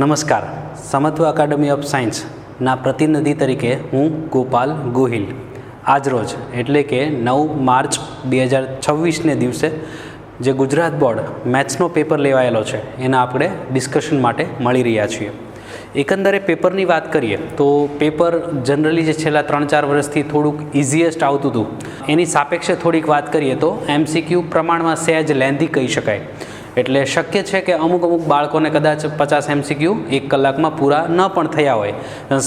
નમસ્કાર, સમત્વ academy of સાયન્સના પ્રતિનિધિ તરીકે હું ગોપાલ ગોહિલ આજરોજ એટલે કે 9 માર્ચ 2026ને દિવસે જે ગુજરાત બોર્ડ મેથ્સનો પેપર લેવાયેલો છે એના આપણે ડિસ્કશન માટે મળી રહ્યા છીએ. એકંદરે પેપરની વાત કરીએ તો પેપર જનરલી જે છેલ્લા 3-4 વર્ષથી થોડુંક ઇઝીએસ્ટ આવતું હતું એની સાપેક્ષે થોડીક વાત કરીએ તો MCQ પ્રમાણમાં સહેજ લેન્ધી કહી શકાય. એટલે શક્ય છે કે અમુક બાળકોને કદાચ 50 MCQ 1 કલાકમાં પૂરા ન પણ થયા હોય.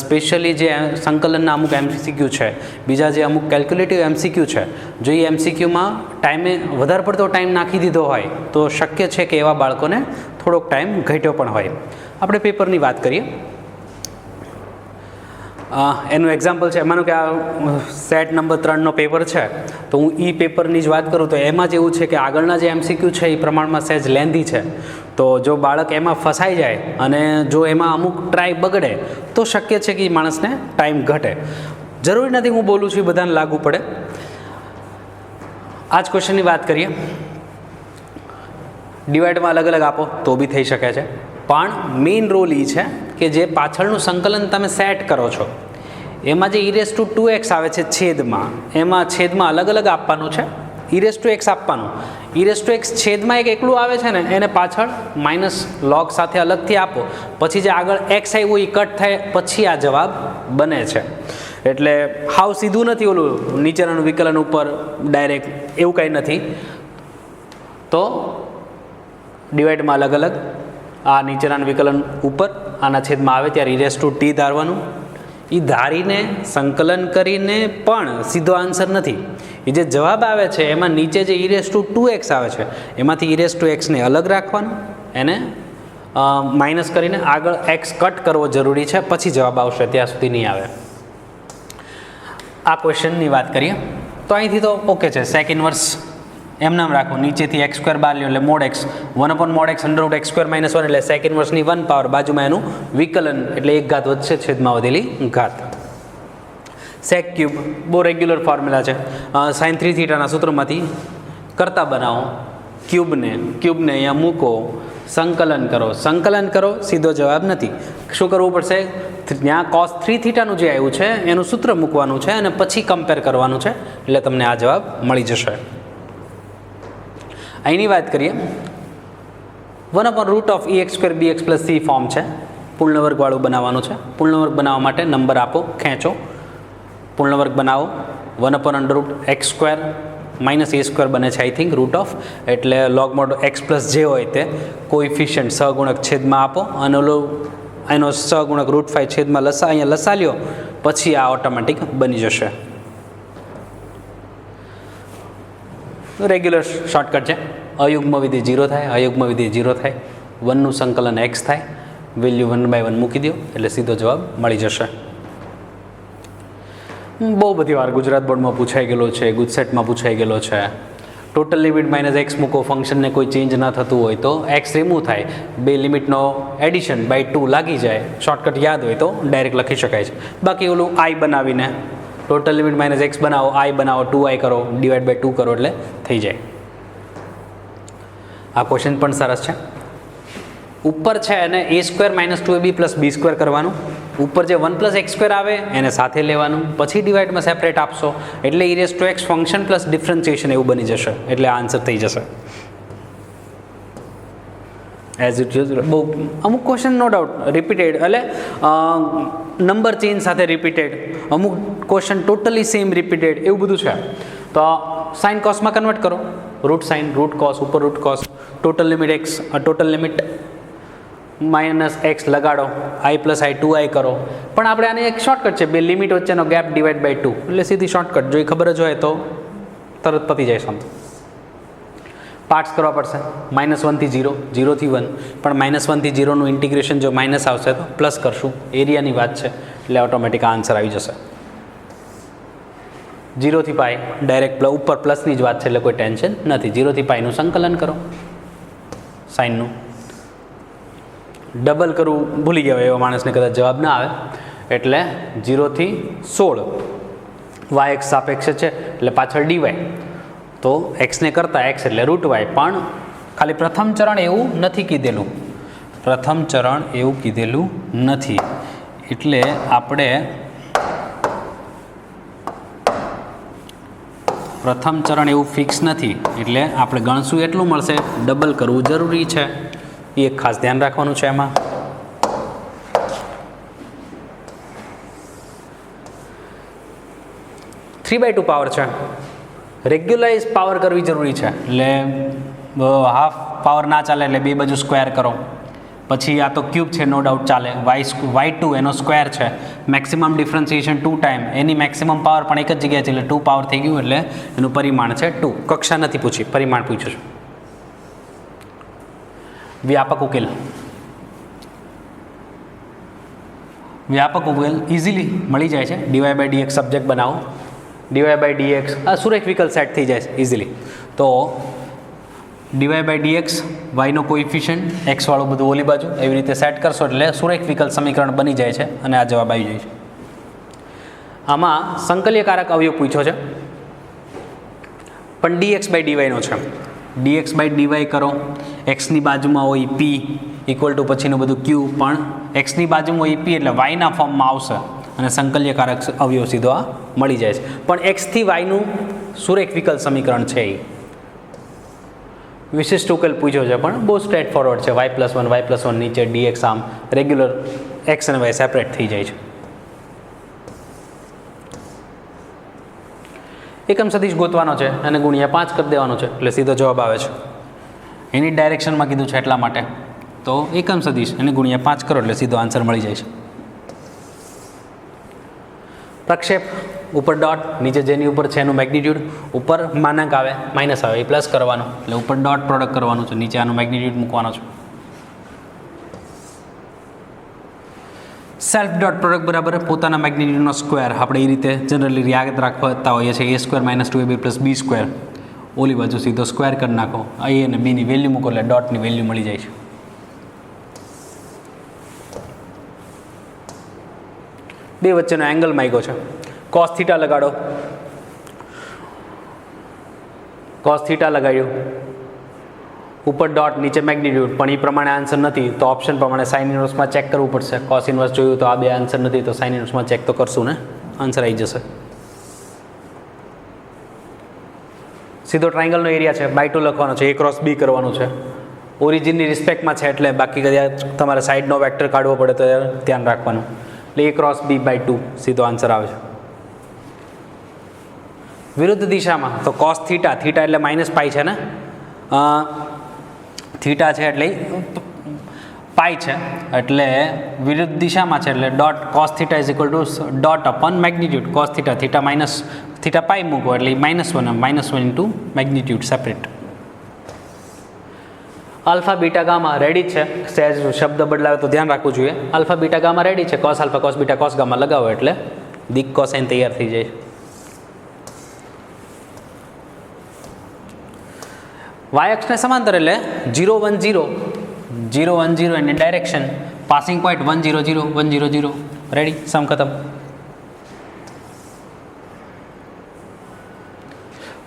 સ્પેશિયલી જે સંકલનના અમુક MCQ છે, બીજા જે અમુક કેલ્ક્યુલેટિવ MCQ છે, જો એ MCQમાં ટાઈમે વધારે પડતો ટાઈમ નાખી દીધો હોય તો શક્ય છે કે એવા બાળકોને થોડોક ટાઈમ ઘટ્યો પણ હોય. આપણે પેપરની વાત કરીએ. એનું એક્ઝામ્પલ છે, માનો કે આ સેટ નંબર 3નો પેપર છે તો હું એ પેપરની જ વાત કરું તો એમાં જ એવું છે કે આગળના જે MCQ છે એ પ્રમાણમાં સહેજ લેન્ધી છે. તો જો બાળક એમાં ફસાઈ જાય અને જો એમાં અમુક ટ્રાય બગડે તો શક્ય છે કે એ માણસને ટાઈમ ઘટે. જરૂરી નથી હું બોલું છું એ બધાને લાગુ પડે. આ જ ક્વેશ્ચનની વાત કરીએ. ડિવાઇડમાં અલગ અલગ આપો તો બી થઈ શકે છે, પણ મેઇન રોલ એ છે કે જે પાછળનું સંકલન તમે સેટ કરો છો એમાં જે e⁻²x આવે છે છેદમાં, એમાં છેદમાં અલગ અલગ આપવાનું છે. e⁻x આપવાનું, e⁻x છેદમાં એક એકલું આવે છે ને એને પાછળ માઇનસ લોગ સાથે અલગથી આપો, પછી જે આગળ x આવ્યું એ કટ થાય પછી આ જવાબ બને છે. એટલે હાવ સીધું નથી, ઓલું નીચેનાનું વિકલન ઉપર ડાયરેક્ટ એવું કંઈ નથી. તો ડિવાઇડમાં અલગ અલગ, આ નીચેનાનું વિકલન ઉપર, આના છેદમાં આવે ત્યારે e⁻t ધારવાનું. એ ધારીને સંકલન કરીને પણ સીધો આન્સર નથી. એ જે જવાબ આવે છે એમાં નીચે જે e⁻2x આવે છે એમાંથી e⁻x ને અલગ રાખવાનું, એને માઇનસ કરીને આગળ x કટ કરવો જરૂરી છે, પછી જવાબ આવશે, ત્યાં સુધી નહીં આવે. આ ક્વેશ્ચનની વાત કરીએ તો અહીંથી તો ઓકે છે. સેક ઇન્વર્સ એમ નામ રાખો, નીચેથી x² બહાર લ્યો એટલે mod x 1/mod x √x² - 1 એટલે સેક ઇન્વર્સની 1 પાવર, બાજુમાં એનું વિકલન એટલે 1 ઘાત વધશે, છેદમાં વધેલી ઘાત. સેક ક્યુબ બહુ રેગ્યુલર ફોર્મ્યુલા છે. sin 3θ ના સૂત્રમાંથી કરતા બનાવો, ક્યુબને અહીંયા મૂકો, સંકલન કરો, સીધો જવાબ નથી. શું કરવું પડશે? ત્યાં cos 3θ નું જે આવ્યું છે એનું સૂત્ર મૂકવાનું છે અને પછી કમ્પેર કરવાનું છે, એટલે તમને આ જવાબ મળી જશે. અહીંની વાત કરીએ, 1/√(ax², bx + c) ફોર્મ છે. પૂર્ણ વર્ગવાળું બનાવવાનું છે. પૂર્ણ વર્ગ બનાવવા માટે નંબર આપો, ખેંચો, પૂર્ણ વર્ગ બનાવો. 1/√x² - a² બને છે, આઈ થિંક √ એટલે log mod x + j હોય તે કોઇફિશિયન્ટ સહગુણક છેદમાં આપો અને ઓલો એનો સહગુણક √5 છેદમાં લસા, અહીંયા લસા લ્યો, પછી આ ઓટોમેટિક બની જશે. રેગ્યુલર શોર્ટકટ છે. અયુગ્મ વિધેય 0 થાય, અયુગ્મ વિધેય 0 થાય, 1નું સંકલન x થાય, વેલ્યુ 1/1 મૂકી દો એટલે સીધો જવાબ મળી જશે. બહુ બધી વાર ગુજરાત બોર્ડમાં પૂછાઈ ગયેલો છે, ગુજસેટમાં પૂછાઈ ગયેલો છે. ટોટલ લિમિટ -x મૂકો, ફંક્શનને કોઈ ચેન્જ ન થતું હોય તો x રિમૂવ થાય, બે લિમિટનો એડિશન /2 લાગી જાય. શોર્ટકટ યાદ હોય તો ડાયરેક્ટ લખી શકાય છે. બાકી ઓલું i બનાવીને ટોટલ લિમિટ -x બનાવો, i બનાવો, 2i કરો, /2 કરો એટલે થઈ જાય. આ ક્વેશ્ચન પણ સરસ છે. ઉપર છે એને a² - 2ab + b² કરવાનું. ઉપર જે 1 + x² આવે એને સાથે લેવાનું, પછી ડિવાઇડમાં સેપરેટ આપશો એટલે e⁻x ફંક્શન પ્લસ ડિફરન્શિએશન એવું બની જશે, એટલે આન્સર થઈ જશે. એઝ ઇટ યુઝ બહુ અમુક ક્વેશ્ચન નો ડાઉટ રિપીટેડ, એટલે નંબર ચેન્જ સાથે રિપીટેડ, અમુક ક્વેશ્ચન ટોટલી સેમ રિપીટેડ, એવું બધું છે. તો સાઇન કોસમાં કન્વર્ટ કરો, √sin √cos ઉપર √cos, total limit x, total limit -x લગાડો, i + i 2i કરો. પણ આપણે આને એક શોર્ટકટ છે, બે લિમિટ વચ્ચેનો ગેપ /2 એટલે સીધી શોર્ટકટ. જો એ ખબર જ હોય તો તરત પતી જાય સમજ. પાર્ટ્સ કરવા પડશે. -1 થી 0, 0 થી 1, પણ -1 થી 0નું ઇન્ટિગ્રેશન જો માઇનસ આવશે તો પ્લસ કરશું. એરિયાની વાત છે એટલે ઓટોમેટિક આન્સર આવી જશે. 0 થી π ડાયરેક્ટ ઉપર પ્લસની જ વાત છે એટલે કોઈ ટેન્શન નથી. 0 થી π નું સંકલન કરો, સાઇનનું. ડબલ કરવું ભૂલી ગયા એવા માણસને કદાચ જવાબ ના આવે, એટલે 0 થી 16 yx સાપેક્ષ છે એટલે પાછળ dy, તો x ને કરતાં x એટલે √y, પણ ખાલી પ્રથમ ચરણ એવું નથી કીધેલું, પ્રથમ ચરણ એવું કીધેલું નથી, એટલે આપણે પ્રથમ ચરણ એવું ફિક્સ નથી, એટલે આપણે ગણશું એટલું મળશે, ડબલ કરવું જરૂરી છે, એ એક ખાસ ધ્યાન રાખવાનું છે. એમાં 3/2 પાવર છે, રેગ્યુલાઇઝ પાવર કરવી જરૂરી છે, એટલે હાફ પાવર ના ચાલે, એટલે બે બાજુ સ્ક્વેર કરો. પછી આ તો ક્યુબ છે, નો ડાઉટ ચાલે. y2 એનો સ્ક્વેર છે, મેક્સિમમ ડિફરન્સિએશન 2 ટાઈમ, એની મેક્સિમમ પાવર પણ એક જ જગ્યાએ છે, એટલે 2 પાવર થઈ ગયું, એટલે એનું પરિમાણ છે 2. કક્ષા નથી પૂછી, પરિમાણ પૂછ્યું છે. વ્યાપક ઉકેલ, વ્યાપક ઉકેલ ઇઝીલી મળી જાય છે. dy/dx સબ્જેક્ટ બનાવો, dy/dx આ સુરેખ વિકલ સેટ થઈ જાય છે ઇઝીલી. તો dy/dx yનો કોએફિશિયન્ટ x વાળું બધું ઓલી બાજુ એવી રીતે સેટ કરશો એટલે સુરેખ વિકલ સમીકરણ બની જાય છે અને આ જવાબ આવી જાય છે. આમાં સંકલ્યકારક અવયવ પૂછ્યો છે પણ dx/dy નો છે. dx/dy કરો, xની બાજુમાં હોય p ઇક્વલ ટુ પછીનું બધું q, પણ xની બાજુમાં હોય p એટલે yના ફોર્મમાં આવશે અને સંકલ્યકારક અવયવ સીધો આ મળી જાય છે. પણ x થી yનું સુરેખ વિકલ સમીકરણ છે એ વિશિષ્ટ ઉકેલ પૂછ્યો છે પણ બહુ સ્ટ્રેટ ફોરવર્ડ છે. y+1 નીચે dx, આમ રેગ્યુલર x અને y સેપરેટ થઈ જાય છે. એકમ સદિશ ગોતવાનો છે અને ગુણ્યા 5 કરી દેવાનો છે એટલે સીધો જવાબ આવે છે. એની ડાયરેક્શનમાં કીધું છે એટલા માટે, તો એકમ સદિશ અને ગુણ્યા 5 કરો એટલે સીધો આન્સર મળી જાય છે. પ્રક્ષેપ, ઉપર ડોટ, નીચે જેની ઉપર છે એનું મેગ્નિટ્યુડ, ઉપર માનાંક આવે માઇનસ આવે એ પ્લસ કરવાનું, એટલે ઉપર ડોટ પ્રોડક્ટ કરવાનું છે, નીચે આનું મેગ્નિટ્યુડ મૂકવાનો છે. સેલ્ફ ડોટ પ્રોડક્ટ બરાબર પોતાના મેગ્નિટ્યુડનો સ્ક્વેર, આપણે એ રીતે જનરલી યાદ રાખતા હોઈએ છીએ. a² - 2ab + b², ઓલી બાજુ સીધો સ્ક્વેર કરી નાખો, a અને b ની વેલ્યુ મૂકો એટલે ડોટની વેલ્યુ મળી જાય છે. બે વચ્ચેનો એંગલ માંગ્યો છે, cos θ લગાડો, cos θ લગાડ્યું, ઉપર ડોટ નીચે મેગ્નિટ્યુડ, પણ એ પ્રમાણે આન્સર નથી તો ઓપ્શન પ્રમાણે સાઇન ઇન્વર્સમાં ચેક કરવું પડશે. કોસ ઇન્વર્સ જોયું તો આ બે આન્સર નથી તો સાઇન ઇન્વર્સમાં ચેક તો કરશું ને, આન્સર આવી જશે. સીધો ટ્રાયંગલનો એરિયા છે, /2 લખવાનો છે, a × b કરવાનું છે. ઓરિજિનની રિસ્પેક્ટમાં છે એટલે બાકી કદાચ તમારે સાઈડનો વેક્ટર કાઢવો પડે તો ધ્યાન રાખવાનું. એટલે a × b/2 સીધો આન્સર આવે છે. વિરુદ્ધ દિશામાં તો cos θ, θ એટલે -π છે ને, થીટા છે એટલે પાઈ છે, એટલે વિરુદ્ધ દિશામાં છે એટલે dot cos θ = dot upon magnitude cos θ, θ પાઈ મૂકો એટલે -1 into magnitude separate. Alpha beta gamma ready છે, સહેજ શબ્દ બદલાવે તો ધ્યાન રાખવું જોઈએ. આલ્ફા બીટા ગામા રેડી છે, cos alpha cos beta cos gamma લગાવો એટલે દિક કોસાઇન તૈયાર થઈ જાય. y અક્ષને સમાંતર એટલે 0 1 0 0 1 0 એની ડાયરેક્શન, પાસિંગ પોઈન્ટ 1 0 0 1 0 0, રેડી, સમ ખતમ.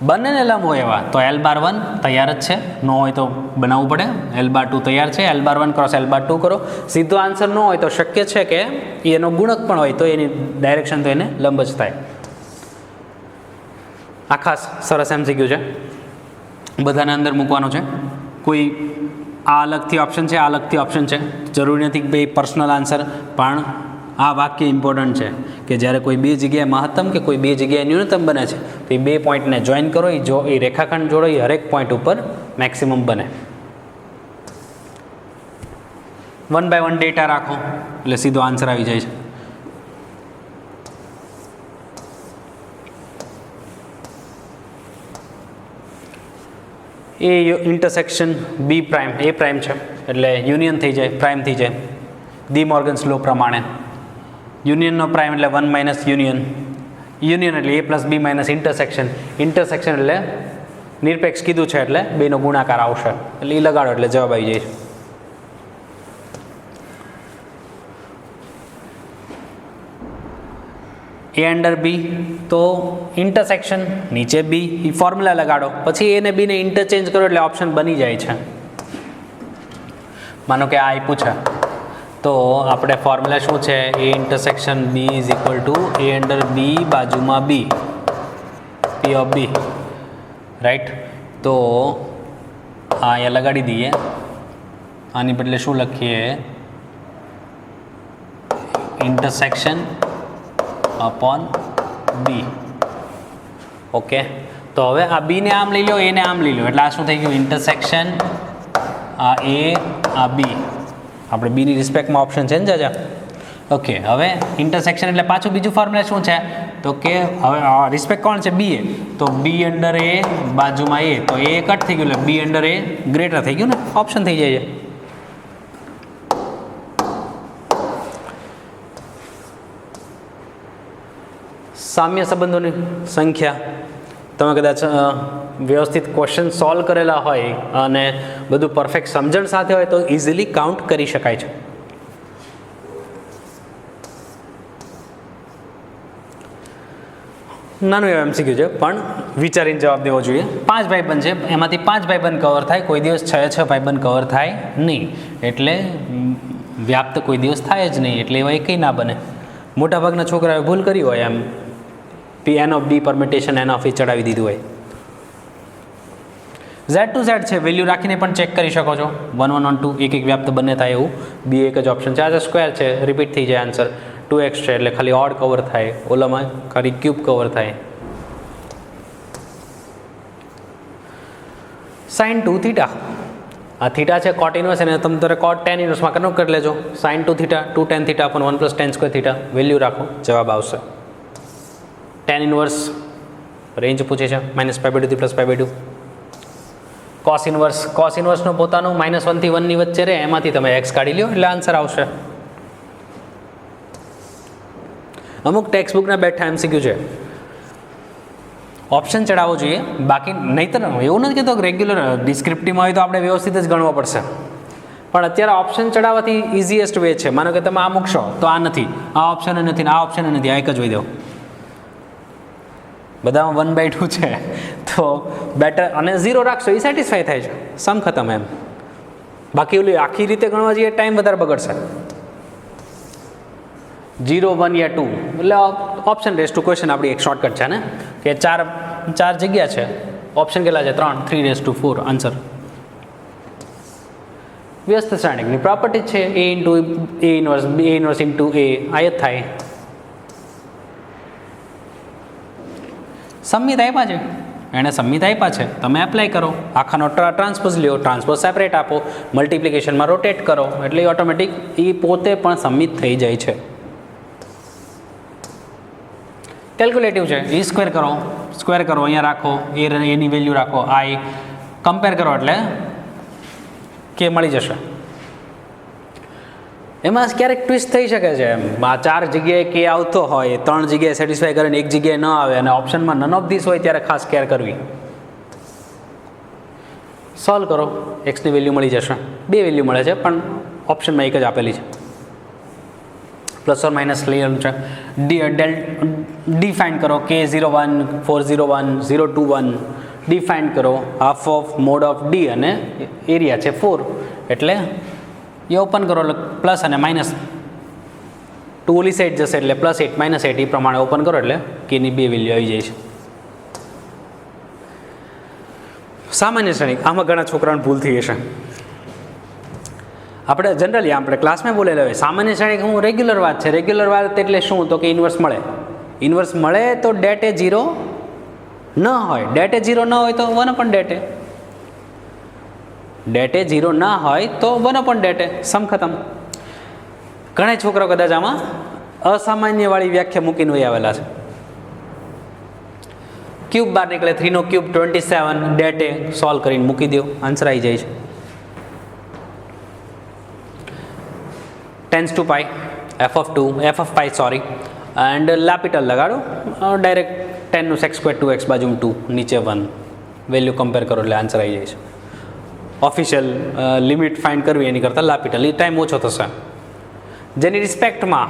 બંનેને લંબ હોય એવા તો l/1 તૈયાર જ છે, ન હોય તો બનાવવું પડે. l/2 તૈયાર છે, l/1 × l/2 કરો. સીધો આન્સર ન હોય તો શક્ય છે કે એનો ગુણક પણ હોય તો એની ડાયરેક્શન તો એને લંબ જ થાય. આ ખાસ સરસ MCQ છે, બધાને અંદર મૂકવાનો છે. કોઈ આ અલગથી ઓપ્શન છે, આ અલગથી ઓપ્શન છે, જરૂરી નથી કે ભાઈ પર્સનલ આન્સર, પણ આ વાક્ય ઇમ્પોર્ટન્ટ છે કે જ્યારે કોઈ બે જગ્યાએ મહત્તમ કે કોઈ બે જગ્યાએ ન્યૂનતમ બને છે તો એ બે પોઈન્ટને જોઈન કરો, એ રેખાખંડ જોડો, એ હરેક પોઈન્ટ ઉપર મેક્સિમમ બને. 1/1 ડેટા રાખો એટલે સીધો આન્સર આવી જાય છે. એ ઇન્ટરસેક્શન B' A' છે એટલે યુનિયન થઈ જાય, પ્રાઇમ થઈ જાય. ડી મોર્ગન્સ લો પ્રમાણે યુનિયનનો પ્રાઇમ એટલે 1 - યુનિયન, યુનિયન એટલે a + b - ઇન્ટરસેક્શન, ઇન્ટરસેક્શન એટલે નિરપેક્ષ કીધું છે એટલે બેનો ગુણાકાર આવશે એટલે એ લગાડો એટલે જવાબ આવી જાય છે. a/b તો ઇન્ટરસેક્શન નીચે b, એ ફોર્મ્યુલા લગાડો, પછી a ને b ને ઇન્ટરચેન્જ કરો એટલે ઓપ્શન બની જાય છે. માનો કે આ આપ્યું છે તો આપણે ફોર્મ્યુલા શું છે, A intersection B is equal to A under B બાજુમાં B, P of B, right. તો આ અહીંયા લગાડી દઈએ, આની બદલે શું લખીએ, ઇન્ટરસેક્શન અપોન બી. ઓકે, તો હવે આ બીને આમ લઈ લો, એને આમ લઈ લો, એટલે આ શું થઈ ગયું, ઇન્ટરસેક્શન આ એ આ બી. આપણે બીની રિસ્પેક્ટમાં ઓપ્શન છે ને જાજા. ઓકે, હવે ઇન્ટરસેક્શન એટલે પાછું બીજું ફોર્મ્યુલા શું છે, તો કે હવે રિસ્પેક્ટ કોણ છે, બી એ, તો બી અંડર એ બાજુમાં એ, તો એ કટ થઈ ગયું એટલે બી અંડર એ ગ્રેટર થઈ ગયું ને, ઓપ્શન થઈ જાય છે. સામ્ય સંબંધોની સંખ્યા તમે કદાચ વ્યવસ્થિત ક્વેશ્ચન સોલ્વ કરેલા હોય અને બધું પરફેક્ટ સમજણ સાથે હોય તો ઇઝીલી કાઉન્ટ કરી શકાય છે. નાનું એવું એમસીક્યુ છે પણ વિચારીને જવાબ દેવો જોઈએ. 5 ભાઈબંધ છે, એમાંથી 5 ભાઈબંધ કવર થાય, કોઈ દિવસ 6 ભાઈબંધ કવર થાય નહીં, એટલે વ્યાપ્ત કોઈ દિવસ થાય જ નહીં, એટલે એવા કંઈ ના બને. મોટાભાગના છોકરાઓએ ભૂલ કરી હોય, એમ N of D permutation N of A ચડાવી દીધું હોય. Z ટુ Z છે, વેલ્યુ રાખીને પણ ચેક કરી શકો છો. 1 1 1 2 એક વ્યાપ્ત બંને થાય એવું બી એક જ ઓપ્શન છે. આ સ્ક્વેર છે, રિપીટ થઈ જાય આન્સર. 2x છે એટલે ખાલી ઓડ કવર થાય, ઓલામાં ખાલી ક્યુબ કવર થાય. sin 2 થીટા, આ થીટા છે કોટ ઇન્વર્સ, અને તમે તારે કોટ ટેન ઇન્વર્સમાં કન્વર્ટ કરી લેજો. sin 2 થીટા 2 tan થીટા પણ 1 + tan સ્ક્વેર થીટા, વેલ્યુ રાખો, જવાબ આવશે. tan ઇન્વર્સ રેન્જ પૂછે છે, -π/2 થી +π/2. cos ઇન્વર્સનો પોતાનું -1 થી 1 ની વચ્ચે રહે, એમાંથી તમે x કાઢી લ્યો એટલે આન્સર આવશે. અમુક ટેક્સ્ટ બુકના બેઠા એમસીક્યુ છે, ઓપ્શન ચડાવવો જોઈએ, બાકી નહીંતર એવું નથી કહેતો રેગ્યુલર ડિસ્ક્રિપ્ટિવમાં હોય તો આપણે વ્યવસ્થિત જ ગણવો પડશે, પણ અત્યારે ઓપ્શન ચડાવવાથી ઇઝીએસ્ટ વે છે. માનો કે તમે આ મૂકશો તો આ નથી, આ ઓપ્શન નથી, આ ઓપ્શન નથી, આ એક જ હોય દો, બધામાં 1/2 છે તો બેટર, અને 0 રાખશો એ સેટિસ્ફાઈ થાય છે, સમ ખતમ એમ. બાકી ઓલી આખી રીતે ગણવા જઈએ ટાઈમ વધારે બગડશે. 0 1 યા 2 એટલે ઓપ્શન રેસ ટુ ક્વેશ્ચન આપણી એક શોર્ટકટ છે ને, કે ચાર જગ્યા છે, ઓપ્શન કેટલા છે 3, 3 આન્સર. વ્યસ્ત શ્રેણિકની પ્રોપર્ટી છે, a into a inverse into a, આ જ થાય. સંમિત આપ્યા છે, એણે સંમિત આપ્યા છે, તમે એપ્લાય કરો, આખાનો ટ્રાન્સપોઝ લ્યો, ટ્રાન્સપોઝ સેપરેટ આપો, મલ્ટિપ્લિકેશનમાં રોટેટ કરો, એટલે ઓટોમેટિક એ પોતે પણ સંમિત થઈ જાય છે. કેલ્ક્યુલેટિવ છે, એ સ્ક્વેર કરો, અહીંયા રાખો, એની વેલ્યુ રાખો, આઈ કમ્પેર કરો એટલે કે મળી જશે. એમાં ક્યારેક ટ્વિસ્ટ થઈ શકે છે, એમ આ 4 જગ્યાએ કે આવતો હોય, 3 જગ્યાએ સેટિસ્ફાઈ કરે ને 1 જગ્યાએ ન આવે, અને ઓપ્શનમાં નન ઓફ ધીસ હોય ત્યારે ખાસ કેર કરવી. સોલ્વ કરો, એક્સની વેલ્યુ મળી જશે. 2 વેલ્યુ મળે છે પણ ઓપ્શનમાં એક જ આપેલી છે. પ્લસ ઓર માઇનસ લેવાનું છે. ડિફાઇન કરો, K01 401 021 ડિફાઇન કરો, half of mode of D, અને એરિયા છે 4, એટલે એ ઓપન કરો એટલે પ્લસ અને માઇનસ 2 ઓલી સાઈડ જશે એટલે +8 -8 એ પ્રમાણે ઓપન કરો એટલે કેની 2 વેલ્યુ આવી જાય છે. સામાન્ય શ્રેણિક, આમાં ઘણા છોકરાઓને ભૂલ થઈ હશે. આપણે જનરલી આપણે ક્લાસમાં બોલેલા હોય, સામાન્ય શ્રેણિક હું રેગ્યુલર વાત છે. રેગ્યુલર વાત એટલે શું, તો કે ઇન્વર્સ મળે તો ડેટ એ 0 ન હોય, ડેટ એ 0 ન હોય તો 1 પણ ડેટ એ, ડેટ એ 0 ના હોય તો 1 પણ ડેટ એ, સમ ખતમ. ઘણા છોકરાઓ કદાચ આમાં અસામાન્યવાળી વ્યાખ્યા મૂકીને હોય આવેલા છે. ક્યુબ બહાર નીકળે, 3 નો ક્યુબ 27, ડેટ એ સોલ્વ કરીને મૂકી દો, આન્સર આવી જાય છે. Tends to pi f of pi and L'Hopital લગાડો, ડાયરેક્ટ 10 નું sec² 2x બાજુમાં 2, નીચે 1, વેલ્યુ કમ્પેર કરો એટલે આન્સર આવી જાય છે. ઓફિશિયલ લિમિટ ફાઇન્ડ કરવી એની કરતાં લાપિટલ, એ ટાઈમ ઓછો થશે. જેની રિસ્પેક્ટમાં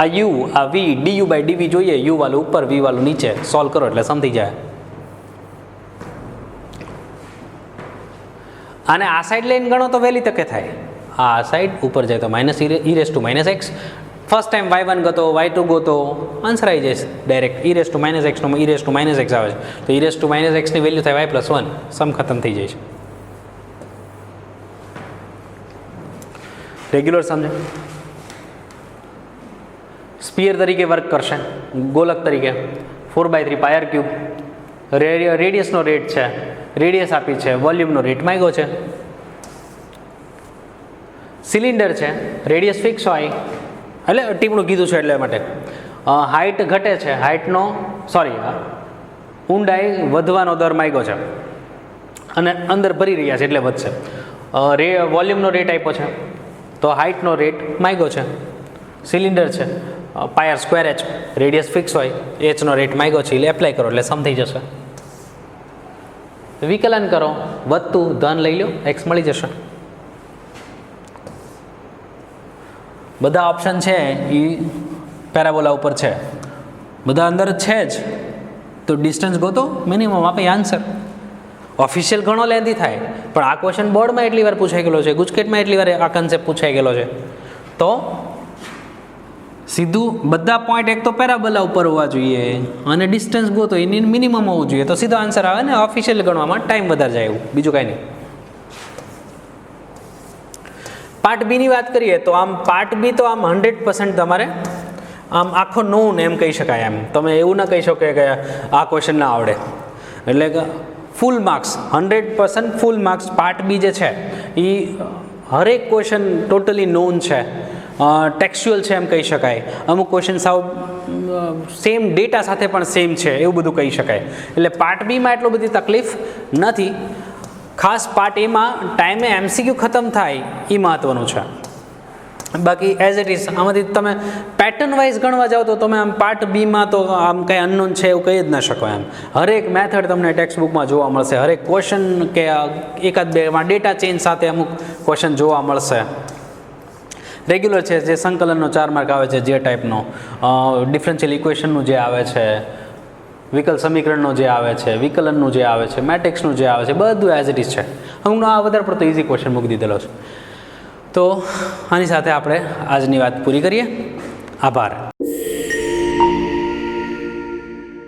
આ યુ, આ વી, du/dv જોઈએ, યુ વાળું ઉપર, વી વાળું નીચે, સોલ્વ કરો એટલે સમજી જાય. અને આ સાઈડ લઈને ગણો તો વહેલી તકે થાય, આ સાઈડ, ઉપર જાય તો minus e raise to minus x. First time y1 ગોતો, y2 ગોતો, આન્સર આવી જશે direct. E raise to minus એક્સનો e raise to minus x આવે છે, તો ઈ રેસ ટુ માઇનસ એક્સની વેલ્યુ થાય y+1. સમ ખતમ થઈ જાય છે. રેગ્યુલર સમજે? સ્પીયર તરીકે વર્ક કરશે, ગોલક તરીકે 4/3 પાયર ક્યુબ. રેડિયસનો રેટ છે, રેડિયસ આપી છે, વોલ્યુમનો રેટ માંગ્યો છે. સિલિન્ડર છે, રેડિયસ ફિક્સ હોય એટલે ટીમનું કીધું છે એટલે માટે. હાઇટ ઘટે છે, હાઇટનો ઊંડાઈ વધવાનો દર માંગ્યો છે અને અંદર ભરી રહ્યા છે એટલે વધશે. વોલ્યુમનો રેટ આપ્યો છે તો હાઇટનો રેટ માંગ્યો છે. સિલિન્ડર છે, પાયર સ્ક્વેર એચ, રેડિયસ ફિક્સ હોય, એચનો રેટ માંગ્યો છે એટલે એપ્લાય કરો એટલે સમ થઈ જશે. વિકલન કરો, વધતું ધન લઈ લો, એક્સ મળી જશે. બધા ઓપ્શન છે એ પેરાબોલા ઉપર છે, બધા અંદર છે જ, તો ડિસ્ટન્સ ગોતો, મિનિમમ આપે આન્સર. ઓફિશિયલ ઘણો લેન્ધી થાય, પણ આ ક્વેશ્ચન બોર્ડમાં એટલી વાર પૂછાઈ ગયેલો છે, ગુજકેટમાં એટલી વાર આ કન્સેપ્ટ પૂછાઈ ગયેલો છે, તો સીધું બધા પોઈન્ટ એક તો પેરાબોલા ઉપર હોવા જોઈએ અને ડિસ્ટન્સ ગોતો એની મિનિમમ હોવું જોઈએ, તો સીધો આન્સર આવે ને. ઓફિશિયલ ગણવામાં ટાઈમ વધારે જાય એવું, બીજું કાંઈ નહીં. પાર્ટ બીની વાત કરીએ તો આમ પાર્ટ બી તો આમ 100% તમારે આમ આખો નોન એમ કહી શકાય. એમ તમે એવું ના કહી શકો કે આ ક્વેશ્ચન ના આવડે, એટલે કે full marks 100% full marks part B જે છે એ હરેક ક્વેશ્ચન ટોટલી નોન છે, ટેક્સ્ચ્યુઅલ છે એમ કહી શકાય. અમુક ક્વેશ્ચન સાવ સેમ ડેટા સાથે પણ સેમ છે એવું બધું કહી શકાય. એટલે પાર્ટ બીમાં એટલો બધી તકલીફ નથી. ખાસ પાર્ટ એમાં ટાઈમે MCQ ખતમ થાય એ મહત્ત્વનું છે. બાકી એઝ ઇટ ઇઝ આમાંથી તમે પેટર્ન વાઇઝ ગણવા જાઓ તો તમે આમ પાર્ટ બીમાં તો આમ કંઈ અનનોન છે એવું કહી જ ન શકો. એમ હરેક મેથડ તમને ટેક્સ્ટ બુકમાં જોવા મળશે, હરેક ક્વેશ્ચન કે એકાદ બેમાં ડેટા ચેન્જ સાથે અમુક ક્વેશ્ચન જોવા મળશે. રેગ્યુલર છે જે સંકલનનો 4 માર્ક આવે છે જે ટાઈપનો, ડિફરન્શિયલ ઇક્વેશનનું જે આવે છે, વિકલ સમીકરણનો જે આવે છે, વિકલનનું જે આવે છે, મેટ્રિક્સનું જે આવે છે, બધું એઝ ઇટ ઇઝ છે. અમુકનો આ વધારે પડતો ઇઝી ક્વેશ્ચન મૂકી દીધેલો છે. તો આની સાથે આપણે આજની વાત પૂરી કરીએ. આભાર.